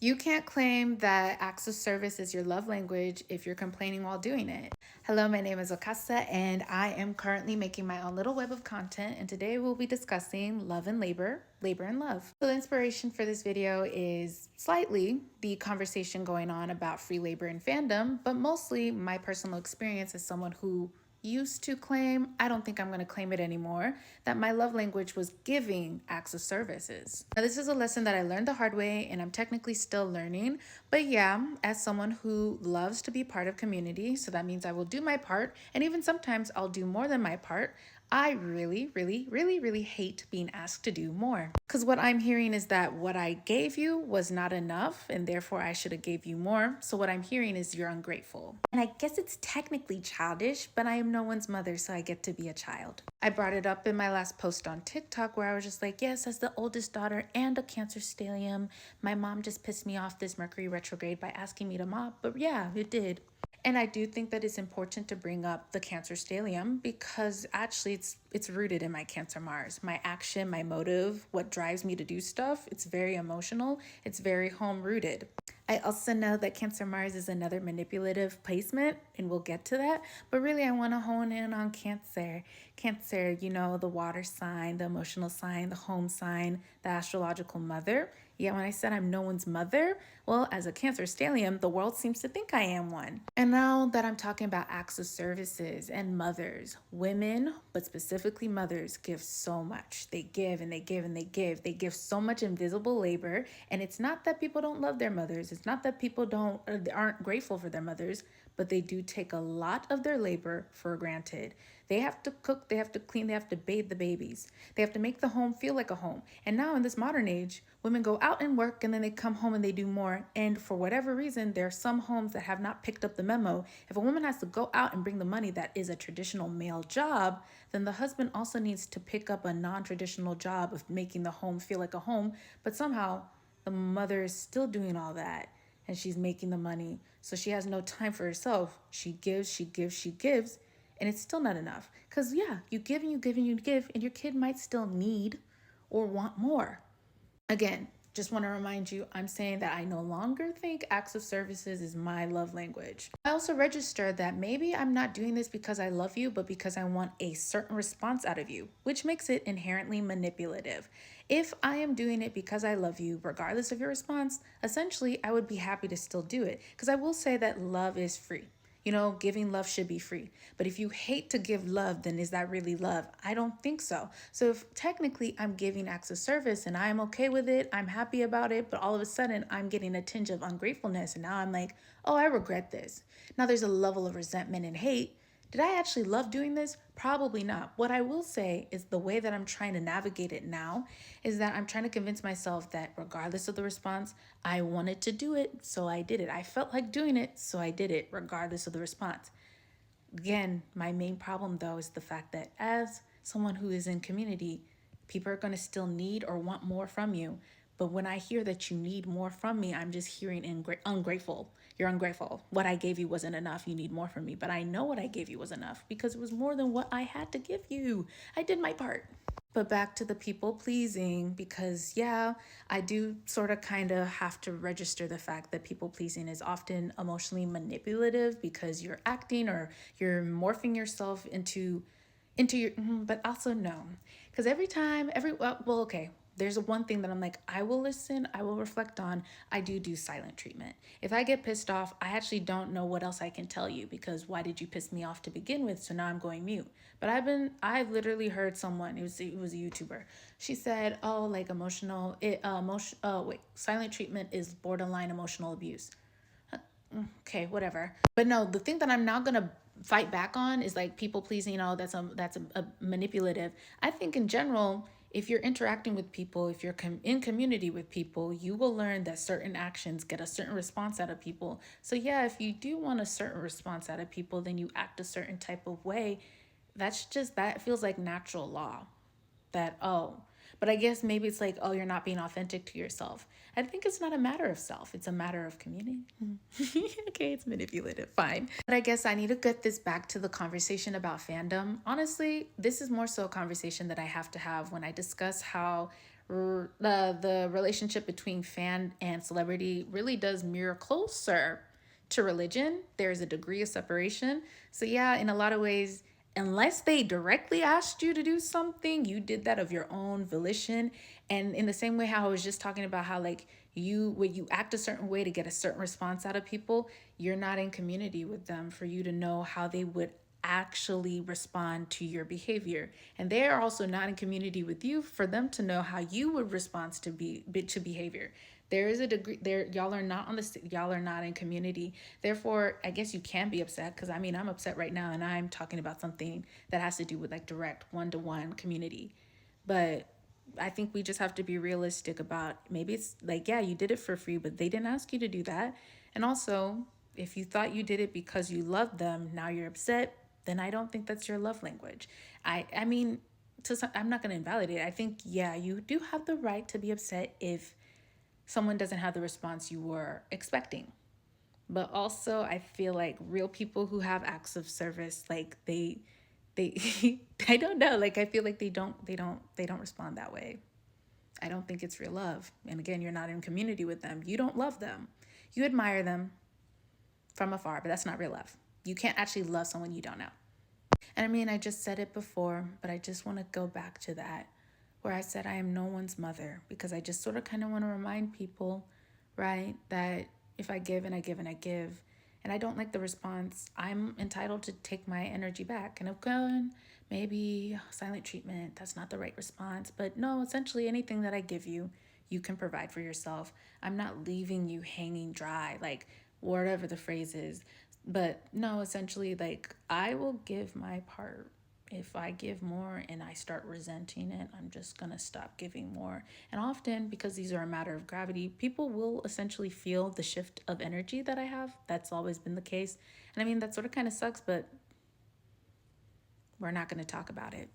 You can't claim that acts of service is your love language if you're complaining while doing it. Hello, my name is Okasa, and I am currently making my own little web of content. And today we'll be discussing love and labor, labor and love. So the inspiration for this video is slightly the conversation going on about free labor and fandom, but mostly my personal experience as someone who used to claim, I don't think I'm going to claim it anymore, that my love language was giving acts of services. Now, this is a lesson that I learned the hard way and I'm technically still learning. But yeah, as someone who loves to be part of community, so that means I will do my part, and even sometimes I'll do more than my part. I really hate being asked to do more. Because what I'm hearing is that what I gave you was not enough and therefore I should have gave you more. So what I'm hearing is you're ungrateful. And I guess it's technically childish, but I am no one's mother, so I get to be a child. I brought it up in my last post on TikTok where I was just like, yes, as the oldest daughter and a Cancer stellium, my mom just pissed me off this Mercury retrograde by asking me to mop. But yeah, it did. And I do think that it's important to bring up the Cancer stellium because actually it's rooted in my Cancer Mars. My action, my motive, what drives me to do stuff, it's very emotional. It's very home rooted. I also know that Cancer Mars is another manipulative placement, and we'll get to that. But really, I want to hone in on Cancer. Cancer, you know, the water sign, the emotional sign, the home sign, the astrological mother. Yeah, when I said I'm no one's mother, well, as a Cancer stellium, the world seems to think I am one. And now that I'm talking about acts of services and mothers, women, but specifically mothers, give so much. They give and they give and they give. They give so much invisible labor. And it's not that people don't love their mothers. It's not that people aren't grateful for their mothers, but they do take a lot of their labor for granted. They have to cook, they have to clean, they have to bathe the babies. They have to make the home feel like a home. And now in this modern age, women go out and work and then they come home and they do more. And for whatever reason, there are some homes that have not picked up the memo. If a woman has to go out and bring the money that is a traditional male job, then the husband also needs to pick up a non-traditional job of making the home feel like a home. But somehow the mother is still doing all that and she's making the money. So she has no time for herself. She gives, and it's still not enough. Because yeah, you give and you give and you give, and your kid might still need or want more. Again, just want to remind you, I'm saying that I no longer think acts of services is my love language. I also registered that maybe I'm not doing this because I love you, but because I want a certain response out of you, which makes it inherently manipulative. If I am doing it because I love you, regardless of your response, essentially I would be happy to still do it. Because I will say that love is free. You know, giving love should be free. But if you hate to give love, then is that really love? I don't think so. So if technically I'm giving acts of service and I'm okay with it, I'm happy about it, but all of a sudden I'm getting a tinge of ungratefulness and now I'm like, oh, I regret this. Now there's a level of resentment and hate. Did I actually love doing this? Probably not. What I will say is the way that I'm trying to navigate it now is that I'm trying to convince myself that regardless of the response, I wanted to do it, so I did it. I felt like doing it, so I did it, regardless of the response. Again, my main problem though is the fact that as someone who is in community, people are going to still need or want more from you. But when I hear that you need more from me, I'm just hearing ungrateful. You're ungrateful. What I gave you wasn't enough. You need more from me. But I know what I gave you was enough because it was more than what I had to give you. I did my part. But back to the people pleasing, because yeah, I do sort of kind of have to register the fact that people pleasing is often emotionally manipulative because you're acting or you're morphing yourself into your, but also no. Because okay, there's one thing that I'm like, I will listen, I will reflect on. I do silent treatment. If I get pissed off, I actually don't know what else I can tell you because why did you piss me off to begin with? So now I'm going mute. But I've literally heard someone, it was a YouTuber. She said, oh, like silent treatment is borderline emotional abuse. Okay, whatever. But no, the thing that I'm not gonna fight back on is like people pleasing. Oh, that's a manipulative. I think in general, if you're interacting with people, if you're in community with people, you will learn that certain actions get a certain response out of people. So yeah, if you do want a certain response out of people, then you act a certain type of way. That feels like natural law. That, oh, but I guess maybe it's like, oh, you're not being authentic to yourself. I think it's not a matter of self. It's a matter of community. Okay, it's manipulative. Fine. But I guess I need to get this back to the conversation about fandom. Honestly, this is more so a conversation that I have to have when I discuss how The relationship between fan and celebrity really does mirror closer to religion. There's a degree of separation. So yeah, in a lot of ways, unless they directly asked you to do something, you did that of your own volition. And in the same way how I was just talking about how like you when you act a certain way to get a certain response out of people, you're not in community with them for you to know how they would actually respond to your behavior, and they are also not in community with you for them to know how you would respond to behavior. There is a degree there. Y'all are not in community. Therefore, I guess you can be upset, because I mean I'm upset right now and I'm talking about something that has to do with like direct one-to-one community. But I think we just have to be realistic about, maybe it's like, yeah, you did it for free, but they didn't ask you to do that. And also, if you thought you did it because you loved them, now you're upset, then I don't think that's your love language. I mean, I'm not going to invalidate it. I think, yeah, you do have the right to be upset if someone doesn't have the response you were expecting. But also, I feel like real people who have acts of service, like they I don't know, like I feel like they don't respond that way. I don't think it's real love. And again, you're not in community with them. You don't love them. You admire them from afar, but that's not real love. You can't actually love someone you don't know. And I mean, I just said it before, but I just want to go back to that where I said I am no one's mother, because I just sort of kind of want to remind people, right, that if I give and I give and I give and I don't like the response, I'm entitled to take my energy back. And again, maybe silent treatment, that's not the right response. But no, essentially anything that I give you, you can provide for yourself. I'm not leaving you hanging dry, like whatever the phrase is. But no, essentially, like I will give my part. If I give more and I start resenting it, I'm just going to stop giving more. And often, because these are a matter of gravity, people will essentially feel the shift of energy that I have. That's always been the case. And I mean, that sort of kind of sucks, but we're not going to talk about it.